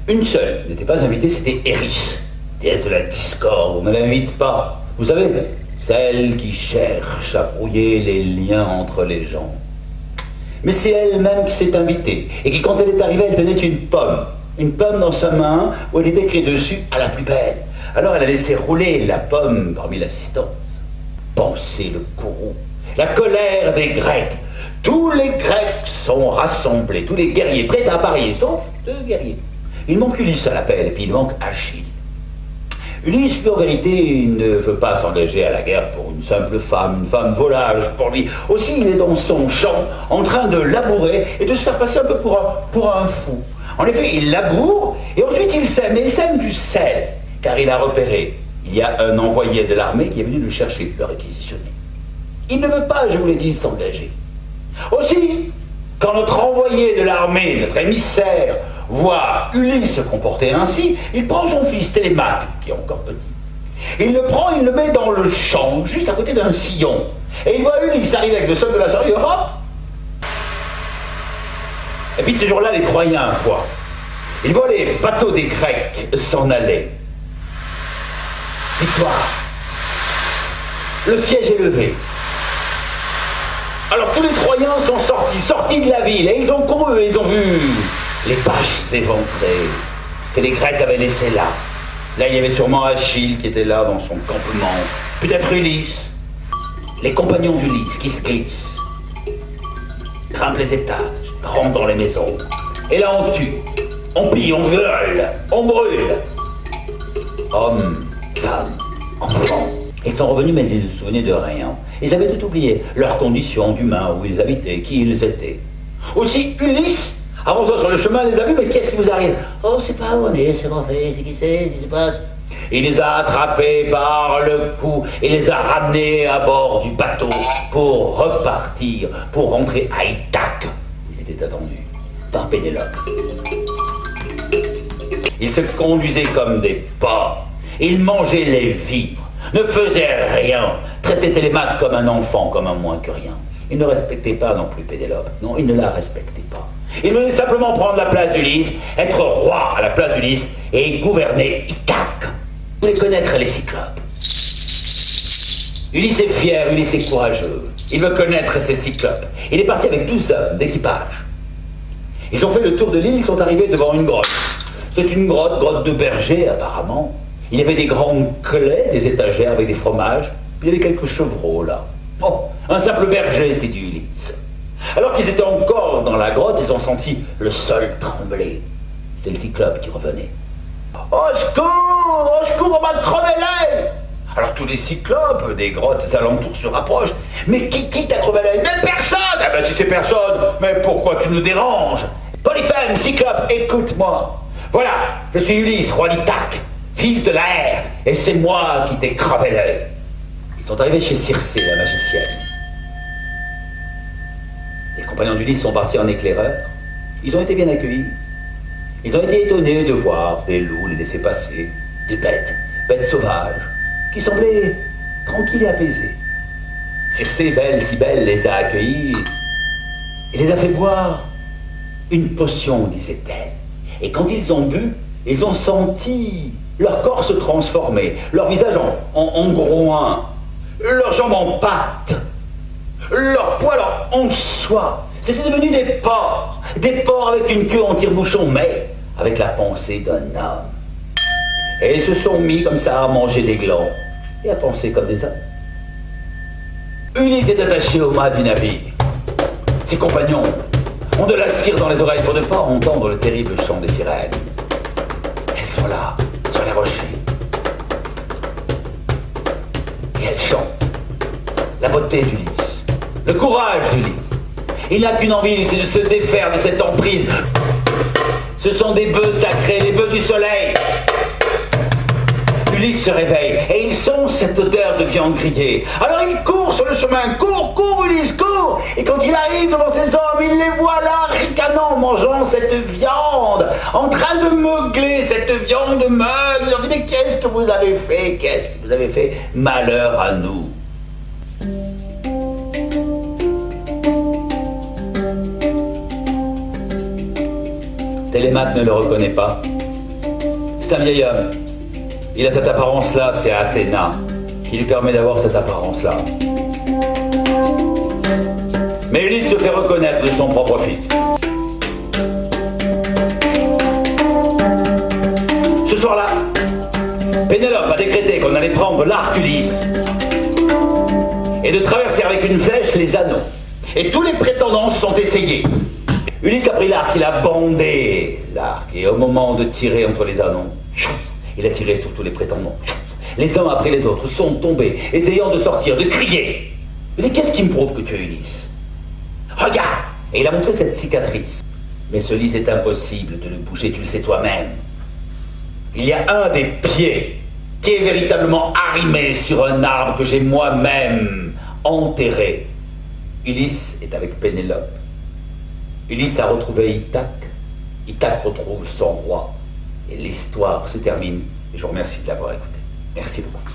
Une seule n'était pas invitée, c'était Eris, déesse de la discorde. On ne l'invite pas. Vous savez, celle qui cherche à brouiller les liens entre les gens. Mais c'est elle-même qui s'est invitée, et qui, quand elle est arrivée, elle tenait une pomme dans sa main, où elle était écrit dessus « à la plus belle ». Alors elle a laissé rouler la pomme parmi l'assistance. Pensez le courroux, la colère des Grecs. Tous les Grecs sont rassemblés, tous les guerriers prêts à parier, sauf 2 guerriers. Il manque Ulysse à l'appel, et puis il manque Achille. Ulysse, lui, en vérité, ne veut pas s'engager à la guerre pour une simple femme, une femme volage pour lui. Aussi, il est dans son champ, en train de labourer et de se faire passer un peu pour un fou. En effet, il laboure, et ensuite il sème, et il sème du sel, car il a repéré, il y a un envoyé de l'armée qui est venu le chercher, le réquisitionner. Il ne veut pas, je vous l'ai dit, s'engager. Aussi, quand notre envoyé de l'armée, notre émissaire, voit Ulysse se comporter ainsi, il prend son fils Télémaque, qui est encore petit. Il le prend, il le met dans le champ, juste à côté d'un sillon. Et il voit Ulysse arriver avec le sol de la charrue, hop! Et puis ce jour-là, les Troyens voient. Ils voient les bateaux des Grecs s'en aller. Victoire. Le siège est levé. Alors tous les Troyens sont sortis de la ville, et ils ont couru, et ils ont vu les bâches éventrées que les Grecs avaient laissées là. Là, il y avait sûrement Achille qui était là dans son campement. Peut-être Ulysse. Les compagnons d'Ulysse qui se glissent, grimpent les étages, rentrent dans les maisons. Et là, on tue, on pille, on viole, on brûle. Hommes, femmes, enfants. Ils sont revenus, mais ils ne se souvenaient de rien. Ils avaient tout oublié, leurs conditions d'humains, où ils habitaient, qui ils étaient. Aussi, Ulysse, avançant sur le chemin, les a vus, mais qu'est-ce qui vous arrive? Oh, c'est pas où on est, c'est qu'on fait, c'est qui c'est, qu'est-ce qui se passe? Il les a attrapés par le cou et les a ramenés à bord du bateau pour repartir, pour rentrer à Ithaque, où il était attendu par Pénélope. Ils se conduisaient comme des porcs, ils mangeaient les vivres, ne faisaient rien, traitaient Télémaque comme un enfant, comme un moins que rien. Ils ne respectaient pas non plus Pénélope, non, ils ne la respectaient pas. Ils voulaient simplement prendre la place d'Ulysse, être roi à la place d'Ulysse et gouverner Ithaque. Vous voulez connaître les Cyclopes. Ulysse est fier, Ulysse est courageux. Il veut connaître ces Cyclopes. Il est parti avec 12 hommes d'équipage. Ils ont fait le tour de l'île, ils sont arrivés devant une grotte. C'est une grotte de berger apparemment. Il y avait des grandes clés, des étagères avec des fromages. Puis il y avait quelques chevreaux là. Bon, un simple berger, c'est du Ulysse. Alors qu'ils étaient encore dans la grotte, ils ont senti le sol trembler. C'est le Cyclope qui revenait. Au secours, on m'a crevé l'œil! Alors tous les Cyclopes des grottes alentours se rapprochent. Mais qui t'a crevé l'œil? Mais personne! Ah ben si c'est personne, mais pourquoi tu nous déranges? Polyphème, Cyclope, écoute-moi. Voilà, je suis Ulysse, roi d'Ithaque, fils de Laërte, et c'est moi qui t'ai crevé l'œil. Ils sont arrivés chez Circé, la magicienne. Les compagnons d'Ulysse sont partis en éclaireur. Ils ont été bien accueillis. Ils ont été étonnés de voir des loups les laisser passer, des bêtes sauvages, qui semblaient tranquilles et apaisées. Circé, belle, si belle, les a accueillis et les a fait boire une potion, disait-elle. Et quand ils ont bu, ils ont senti leur corps se transformer, leur visage en groin, leurs jambes en pâte, leurs poils en soie. C'était devenu des porcs avec une queue en tire-bouchon, mais avec la pensée d'un homme. Et ils se sont mis comme ça à manger des glands et à penser comme des hommes. Ulysse est attaché au mât du navire. Ses compagnons ont de la cire dans les oreilles pour ne pas entendre le terrible chant des sirènes. Elles sont là, sur les rochers. Et elles chantent la beauté d'Ulysse, le courage d'Ulysse. Il n'a qu'une envie, c'est de se défaire de cette emprise. Ce sont des bœufs sacrés, les bœufs du soleil. Ulysse se réveille et il sent cette odeur de viande grillée. Alors il court sur le chemin, cours Ulysse, cours. Et quand il arrive devant ces hommes, il les voit là, ricanant, mangeant cette viande, en train de meugler cette viande meule. Il leur dit, mais qu'est-ce que vous avez fait? Qu'est-ce que vous avez fait? Malheur à nous. Télémaque ne le reconnaît pas. C'est un vieil homme. Il a cette apparence-là, c'est Athéna, qui lui permet d'avoir cette apparence-là. Mais Ulysse se fait reconnaître de son propre fils. Ce soir-là, Pénélope a décrété qu'on allait prendre l'arc d'Ulysse et de traverser avec une flèche les anneaux. Et tous les prétendants se sont essayés. Ulysse a pris l'arc, il a bandé l'arc, et au moment de tirer entre les anneaux, il a tiré sur tous les prétendants. Les uns après les autres sont tombés, essayant de sortir, de crier. Mais qu'est-ce qui me prouve que tu es Ulysse? Regarde! Et il a montré cette cicatrice. Mais ce lys est impossible de le bouger, tu le sais toi-même. Il y a un des pieds qui est véritablement arrimé sur un arbre que j'ai moi-même enterré. Ulysse est avec Pénélope. Ulysse a retrouvé Ithaque. Ithaque retrouve son roi. Et l'histoire se termine. Et je vous remercie de l'avoir écouté. Merci beaucoup.